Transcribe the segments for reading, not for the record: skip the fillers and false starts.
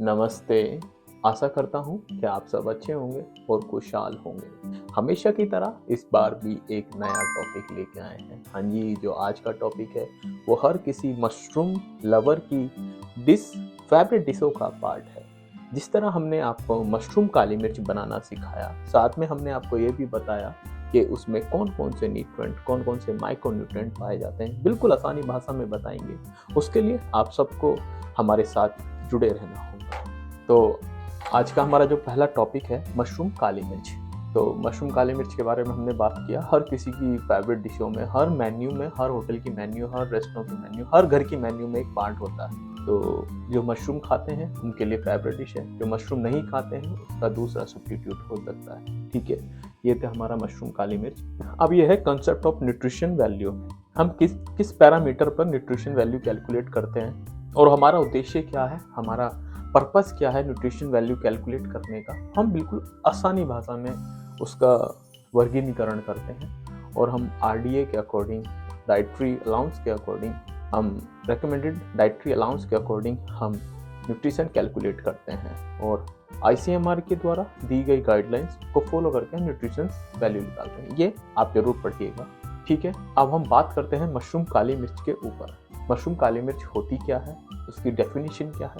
नमस्ते। आशा करता हूँ कि आप सब अच्छे होंगे और खुशहाल होंगे। हमेशा की तरह इस बार भी एक नया टॉपिक लेके आए हैं। हाँ जी, जो आज का टॉपिक है वो हर किसी मशरूम लवर की डिश फेवरेट डिशों का पार्ट है। जिस तरह हमने आपको मशरूम काली मिर्च बनाना सिखाया, साथ में हमने आपको ये भी बताया कि उसमें कौन-कौन से न्यूट्रिएंट, कौन-कौन से माइक्रो न्यूट्रिएंट पाए जाते हैं, बिल्कुल आसानी भाषा में बताएँगे। उसके लिए आप सबको हमारे साथ जुड़े रहना होगा। तो आज का हमारा जो पहला टॉपिक है मशरूम काली मिर्च। तो मशरूम काली मिर्च के बारे में हमने बात किया। हर किसी की फेवरेट डिशों में, हर मेन्यू में, हर होटल की मेन्यू, हर रेस्टोरेंट की मेन्यू, हर घर की मेन्यू में एक पार्ट होता है। तो जो मशरूम खाते हैं उनके लिए फेवरेट डिश है, जो मशरूम नहीं खाते हैं उसका दूसरा सब्स्टिट्यूट हो सकता है। ठीक है, ये था हमारा मशरूम काली मिर्च। अब ये है कंसेप्ट ऑफ न्यूट्रिशन वैल्यू। हम किस पैरामीटर पर न्यूट्रिशन वैल्यू कैलकुलेट करते हैं और हमारा उद्देश्य क्या है, हमारा पर्पस क्या है न्यूट्रिशन वैल्यू कैलकुलेट करने का। हम बिल्कुल आसानी भाषा में उसका वर्गीकरण करते हैं और हम आरडीए के अकॉर्डिंग, डाइटरी अलाउंस के अकॉर्डिंग, हम रेकमेंडेड डाइटरी अलाउंस के अकॉर्डिंग हम न्यूट्रिशन कैलकुलेट करते हैं और आईसीएमआर के द्वारा दी गई गाइडलाइंस को फॉलो करके हम न्यूट्रिशन वैल्यू निकालते हैं। ये आप जरूर पढ़िएगा। ठीक है, अब हम बात करते हैं मशरूम काली मिर्च के ऊपर। मशरूम काली मिर्च होती क्या है, उसकी डेफिनेशन क्या है,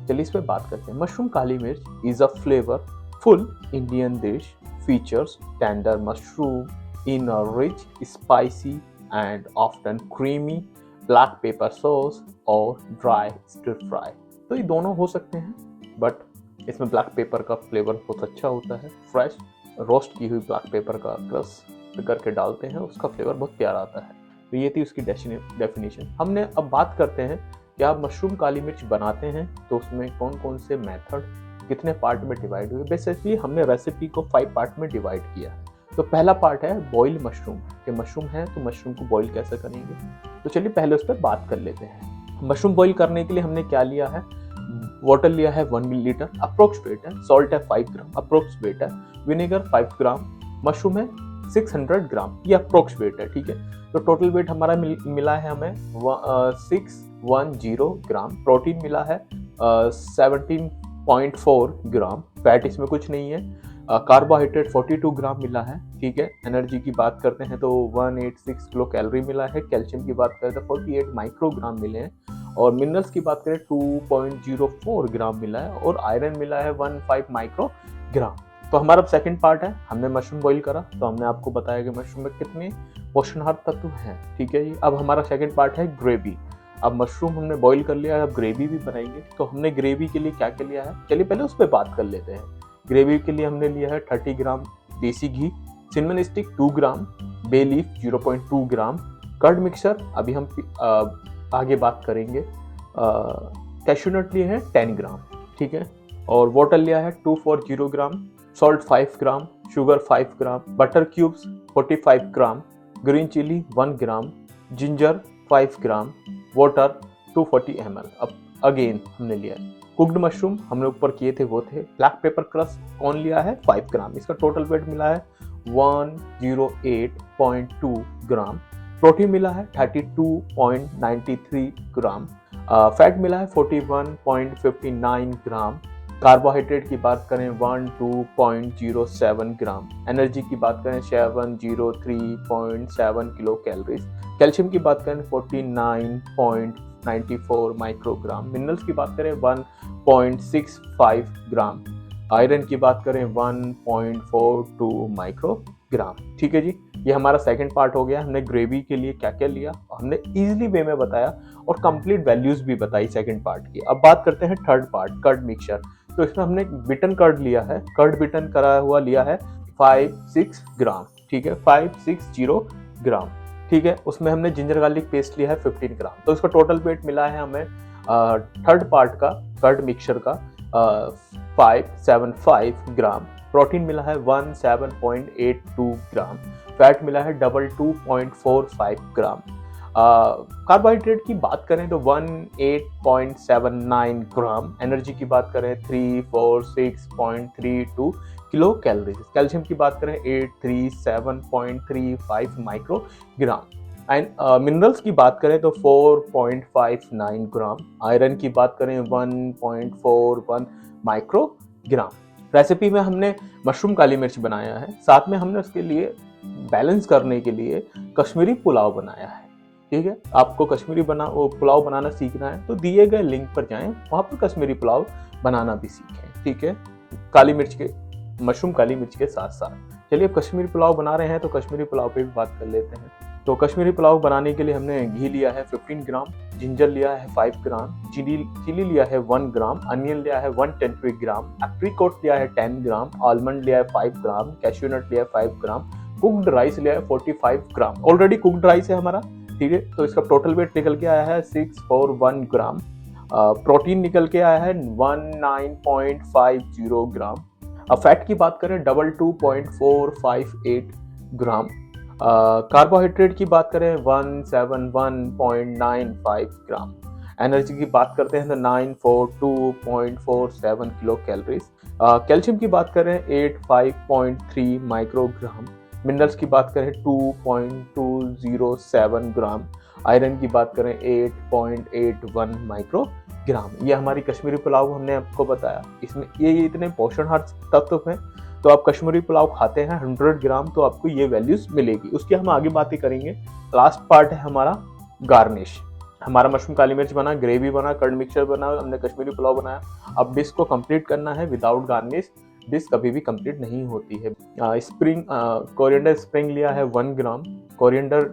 चलिए इस पर बात करते हैं। मशरूम काली मिर्च is a flavourful Indian dish features tender mushroom in a rich spicy and often creamy black pepper sauce और ड्राई स्टिर फ्राई। तो ये दोनों हो सकते हैं, बट इसमें ब्लैक पेपर का फ्लेवर बहुत अच्छा होता है। फ्रेश रोस्ट की हुई ब्लैक पेपर का क्रश करके डालते हैं, उसका फ्लेवर बहुत प्यारा आता है। तो ये थी उसकी डेफिनेशन। हमने अब बात करते हैं कि आप मशरूम काली मिर्च बनाते हैं तो उसमें कौन कौन से मेथड कितने पार्ट में डिवाइड हुए। बेसिकली हमने रेसिपी को 5 पार्ट में डिवाइड किया है। तो पहला पार्ट है बॉइल मशरूम, कि मशरूम है तो मशरूम को बॉइल कैसे करेंगे। तो चलिए पहले उस पर बात कर लेते हैं। मशरूम बॉइल करने के लिए हमने क्या लिया है, वाटर लिया है 1 मिलीलीटर अप्रोक्सीमेट है, सॉल्ट है 5 ग्राम अप्रोक्सीमेट है, विनेगर 5 ग्राम, मशरूम है 600 ग्राम, ये अप्रोक्सीमेट है। ठीक है, तो टोटल वेट हमारा मिला है हमें 610 ग्राम। प्रोटीन मिला है 17.4 ग्राम। फैट इसमें कुछ नहीं है। कार्बोहाइड्रेट 42 ग्राम मिला है। ठीक है, एनर्जी की बात करते हैं तो 186 किलो कैलोरी मिला है। कैल्शियम की बात करें तो 48 माइक्रोग्राम मिले हैं और मिनरल्स की बात करें 2.04 ग्राम मिला है और आयरन मिला है 15 माइक्रोग्राम। तो हमारा सेकंड पार्ट है, हमने मशरूम बॉईल करा तो हमने आपको बताया कि मशरूम में कितने पोषणहार तत्व हैं। ठीक है जी, अब हमारा सेकंड पार्ट है ग्रेवी। अब मशरूम हमने बॉईल कर लिया है, अब ग्रेवी भी बनाएंगे। तो हमने ग्रेवी के लिए क्या क्या लिया है, चलिए पहले उस पर बात कर लेते हैं। ग्रेवी के लिए हमने लिया है 30 ग्राम देसी घी, सिनेमन स्टिक 2 ग्राम, बे लीफ 0.2 ग्राम, कर्ड मिक्सर अभी हम आगे बात करेंगे। कैश्यू नट लिए हैं 10 ग्राम। ठीक है, और वाटर लिया है 240 ग्राम, सॉल्ट 5 ग्राम, शुगर 5 ग्राम, बटर क्यूब्स 45 ग्राम, ग्रीन चिली 1 ग्राम, जिंजर 5 ग्राम, वाटर 240 ml। अब अगेन हमने लिया है कुक्ड मशरूम, हमने ऊपर किए थे वो थे। ब्लैक पेपर क्रश कौन लिया है 5 ग्राम, इसका टोटल वेट मिला है 108.2 ग्राम। प्रोटीन मिला है 32.93 ग्राम। फैट मिला है 41.59 ग्राम। कार्बोहाइड्रेट की बात करें 12.07 ग्राम। एनर्जी की बात करें 703.7 किलो कैलोरीज। कैल्शियम की बात करें 49.94 माइक्रोग्राम। मिनरल्स की बात करें 1.65 ग्राम। आयरन की बात करें 1.42 माइक्रोग्राम। ठीक है जी, ये हमारा सेकंड पार्ट हो गया। हमने ग्रेवी के लिए क्या क्या लिया हमने इजीली वे में बताया और कंप्लीट वैल्यूज भी बताई सेकंड पार्ट की। अब बात करते हैं थर्ड पार्ट, कर्ड मिक्सचर। तो इसमें हमने बिटन कर्ड लिया है, कर्ड बिटन करा हुआ लिया है 5-6 ग्राम। ठीक है, 560 ग्राम। ठीक है, उसमें हमने जिंजर गार्लिक पेस्ट लिया है 15 ग्राम। तो इसका टोटल वेट मिला है हमें थर्ड पार्ट का कर्ड मिक्सचर का 575 ग्राम। प्रोटीन मिला है 17.82 ग्राम। फैट मिला है 22.45 ग्राम। कार्बोहाइड्रेट की बात करें तो 18.79 ग्राम। एनर्जी की बात करें 346.32 किलो कैलोरीज। कैल्शियम की बात करें 837.35 माइक्रोग्राम। एंड मिनरल्स की बात करें तो 4.59 ग्राम, आयरन की बात करें 1.41 माइक्रोग्राम। रेसिपी में हमने मशरूम काली मिर्च बनाया है, साथ में हमने उसके लिए बैलेंस करने के लिए कश्मीरी पुलाव बनाया है। ठीक है, आपको कश्मीरी पुलाव बनाना सीखना है तो दिए गए लिंक पर जाएं, वहां पर कश्मीरी पुलाव बनाना भी सीखें। ठीक है, काली मिर्च के मशरूम काली मिर्च के साथ साथ। चलिए, कश्मीरी पुलाव बना रहे हैं तो कश्मीरी पुलाव पे भी बात कर लेते हैं। तो कश्मीरी पुलाव बनाने के लिए हमने घी लिया है 15 ग्राम, जिंजर लिया है 5 ग्राम, चिली लिया है 1 ग्राम, अनियन लिया है 120 ग्राम, एप्रिकॉट लिया है 10 ग्राम, आलमंड लिया है 5 ग्राम, कैश्यू नट लिया है 5 ग्राम, कुक्ड राइस लिया है 45 ग्राम। ऑलरेडी कुक्ड राइस है हमारा। ठीक है, तो इसका टोटल वेट निकल के आया है 641 ग्राम। प्रोटीन निकल के आया है 19.50 ग्राम। फैट की बात करें 22.458 ग्राम। कार्बोहाइड्रेट की बात करें 171.95 ग्राम। एनर्जी की बात करते हैं तो 942.47 किलो कैलोरीज। कैल्शियम की बात करें 85.3 माइक्रोग्राम। मिनरल्स की बात करें 2.207 ग्राम। आयरन की बात करें 8.81 माइक्रोग्राम। ये हमारी कश्मीरी पुलाव हमने आपको बताया, इसमें ये इतने पोषणहार तत्व हैं। तो आप कश्मीरी पुलाव खाते हैं 100 ग्राम तो आपको ये वैल्यूज मिलेगी। उसकी हम आगे बातें करेंगे। लास्ट पार्ट है हमारा गार्निश। हमारा मशरूम काली मिर्च बना, ग्रेवी बना, कर्ड मिक्सचर बना, हमने कश्मीरी पुलाव बनाया। अब डिश को कंप्लीट करना है। विदाउट गार्निश डिश कभी भी कंप्लीट नहीं होती है। कोरिएंडर स्प्रिंग लिया है 1 ग्राम, कोरिएंडर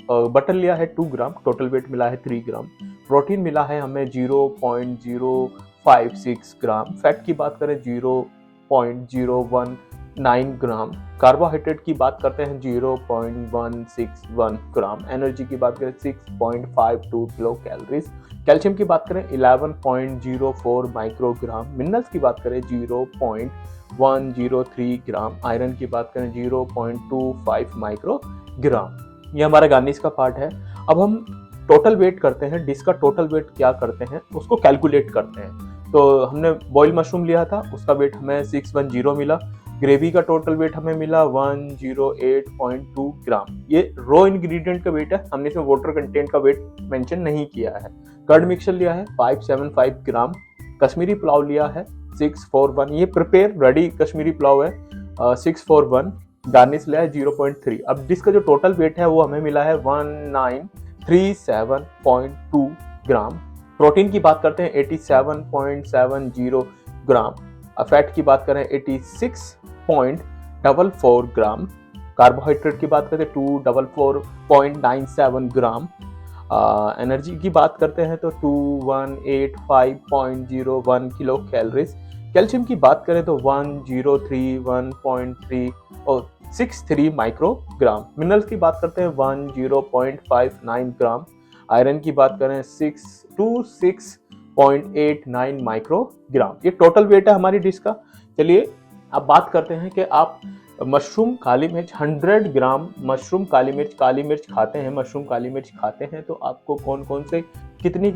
बटर लिया है 2 ग्राम, टोटल वेट मिला है 3 ग्राम। प्रोटीन मिला है हमें 0.056 ग्राम। फैट की बात करें 0.019 ग्राम। कार्बोहाइड्रेट की बात करते हैं 0.161 ग्राम। एनर्जी की बात करें 6.52 किलो कैलोरीज। कैल्शियम की बात करें 11.04 माइक्रोग्राम। मिनरल्स की बात करें 0.103 ग्राम। आयरन की बात करें 0.25 माइक्रोग्राम। ये हमारा गार्निश का पार्ट है। अब हम टोटल वेट करते हैं। डिश का टोटल वेट क्या करते हैं उसको कैलकुलेट करते हैं। तो हमने बॉयल मशरूम लिया था, उसका वेट हमें 610 मिला। ग्रेवी का टोटल वेट हमें मिला 108.2 ग्राम। ये रॉ इंग्रेडिएंट का वेट है, हमने इसमें वाटर कंटेंट का वेट मेंशन नहीं किया है। कर्ड मिक्सचर लिया है 575 ग्राम। कश्मीरी पुलाव लिया है 641। ये प्रिपेयर रेडी कश्मीरी पुलाव है 641। गार्निश लिया है 0.3। अब जिसका जो टोटल वेट है वो हमें मिला है 1937.2 ग्राम। प्रोटीन की बात करते हैं 87.70 ग्राम। फैट की बात करें 86.44 ग्राम। कार्बोहाइड्रेट की बात करें 244.97 ग्राम। एनर्जी की बात करते हैं तो 2185.01 किलो कैलोरीज। कैल्शियम की बात करें तो 1031.3 और 63 माइक्रोग्राम। मिनरल्स की बात करते हैं 10.59 ग्राम। आयरन की बात करें 626.89 माइक्रोग्राम। ये टोटल वेट है हमारी डिश का। चलिए अब बात करते हैं कि आप मशरूम काली मिर्च 100 ग्राम मशरूम काली मिर्च खाते हैं, मशरूम काली मिर्च खाते हैं तो आपको कौन कौन से कितनी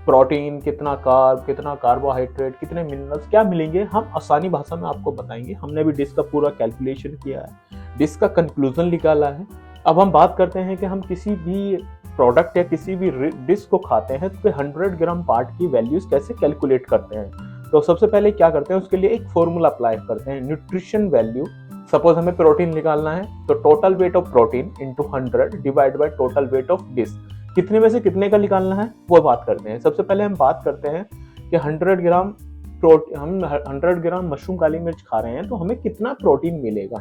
प्रोटीन, कितना कार्ब, कितना कार्बोहाइड्रेट, कितने मिनरल्स क्या मिलेंगे, हम आसानी भाषा में आपको बताएंगे। हमने भी डिश का पूरा कैलकुलेशन किया है, डिश का कंक्लूजन निकाला है। अब हम बात करते हैं कि हम किसी भी प्रोडक्ट या किसी भी डिश को खाते हैं तो 100 ग्राम पार्ट की वैल्यूज कैसे कैलकुलेट करते हैं। तो सबसे पहले क्या करते हैं, उसके लिए एक फॉर्मूला अप्लाई करते हैं, न्यूट्रिशन वैल्यू। सपोज हमें प्रोटीन निकालना है तो total weight of protein into 100 divide by total weight of dish, कितने में से कितने का निकालना है वो बात करते हैं। सबसे पहले हम बात करते हैं कि 100 ग्राम मशरूम काली मिर्च खा रहे हैं तो हमें कितना प्रोटीन मिलेगा।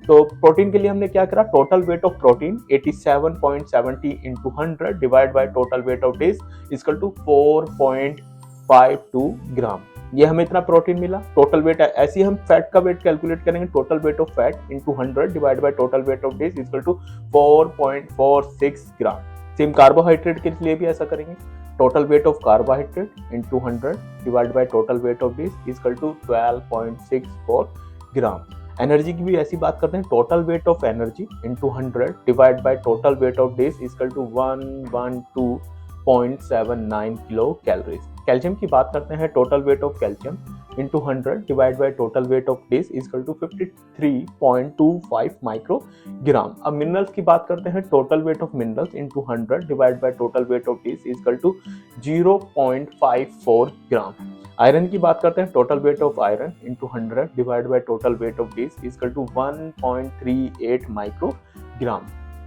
तो प्रोटीन के लिए हमने क्या करा, total weight of protein 87.70 into 100 divide by total weight of dish equal to 4.52 gram. ये हमें इतना प्रोटीन मिला। टोटल वेट ऐसे ही हम फैट का वेट कैलकुलेट करेंगे, total weight of fat into 100 divide by total weight of dish equal to 4.46 gram. Same carbohydrate के लिए भी ऐसा करेंगे, total weight of carbohydrate into 100 divide by total weight of dish equal to 12.64 gram. Energy की भी ऐसी बात करते हैं, total weight of energy into 100 divide by total weight of dish equal to 112.79 kilo calories. Calcium की बात करते हैं, total weight of calcium into 100 divided by total weight of days is equal to 53.25 microgram. अब minerals की बात करते हैं, total weight of minerals into 100 divided by total weight of days is equal to 0.54 gram. Iron की बात करते हैं, total weight of iron into 100 divided by total weight of days is equal to 1.38 microgram.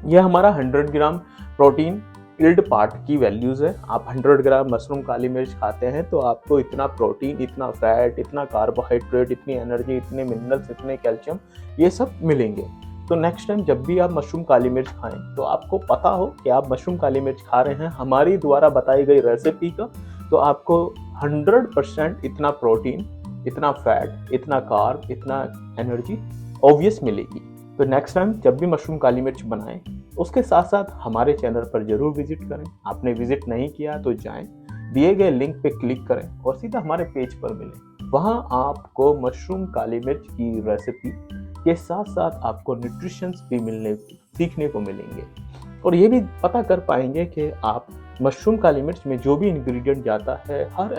यह हमारा 100 gram protein yield part की values है। आप 100 gram mushroom काली मिर्च खाते हैं तो आपको इतना प्रोटीन, इतना फैट, इतना कार्बोहाइड्रेट, इतनी एनर्जी, इतने मिनरल्स, इतने कैल्शियम, ये सब मिलेंगे। तो नेक्स्ट टाइम जब भी आप मशरूम काली मिर्च खाएं तो आपको पता हो कि आप मशरूम काली मिर्च खा रहे हैं हमारी द्वारा बताई गई रेसिपी का, तो आपको 100% इतना प्रोटीन, इतना फैट, इतना कार्ब, इतना एनर्जी ऑब्वियस मिलेगी। तो नेक्स्ट टाइम जब भी मशरूम काली मिर्च बनाएं उसके साथ साथ हमारे चैनल पर जरूर विजिट करें। आपने विजिट नहीं किया तो जाएं, दिए गए लिंक पे क्लिक करें और सीधा हमारे पेज पर मिलें। वहां आपको मशरूम काली मिर्च की रेसिपी के साथ साथ आपको न्यूट्रिशंस भी सीखने को मिलेंगे और ये भी पता कर पाएंगे कि आप मशरूम काली मिर्च में जो भी इंग्रेडिएंट जाता है, हर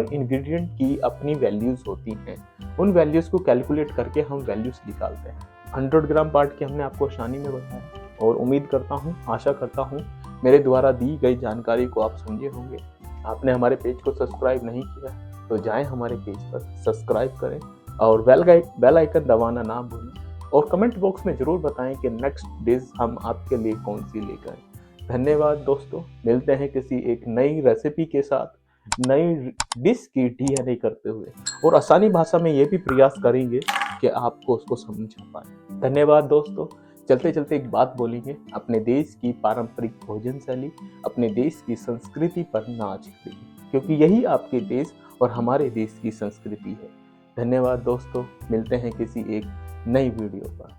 इंग्रेडिएंट की अपनी वैल्यूज होती हैं। उन वैल्यूज को कैलकुलेट करके हम वैल्यूज निकालते हैं। 100 ग्राम पार्ट की हमने आपको आसानी में बताया और उम्मीद करता हूँ, आशा करता हूँ मेरे द्वारा दी गई जानकारी को आप समझे होंगे। आपने हमारे पेज को सब्सक्राइब नहीं किया तो जाएं हमारे पेज पर, सब्सक्राइब करें और बेल आइकन दबाना ना भूलें और कमेंट बॉक्स में ज़रूर बताएं कि नेक्स्ट डिश हम आपके लिए कौन सी लेकर आए। धन्यवाद दोस्तों, मिलते हैं किसी एक नई रेसिपी के साथ, नई डिश की DNA करते हुए और आसानी भाषा में ये भी प्रयास करेंगे कि आपको उसको समझ पाए। धन्यवाद दोस्तों। चलते चलते एक बात बोलेंगे, अपने देश की पारंपरिक भोजन शैली, अपने देश की संस्कृति पर नाच करिए, क्योंकि यही आपके देश और हमारे देश की संस्कृति है। धन्यवाद दोस्तों, मिलते हैं किसी एक नई वीडियो पर।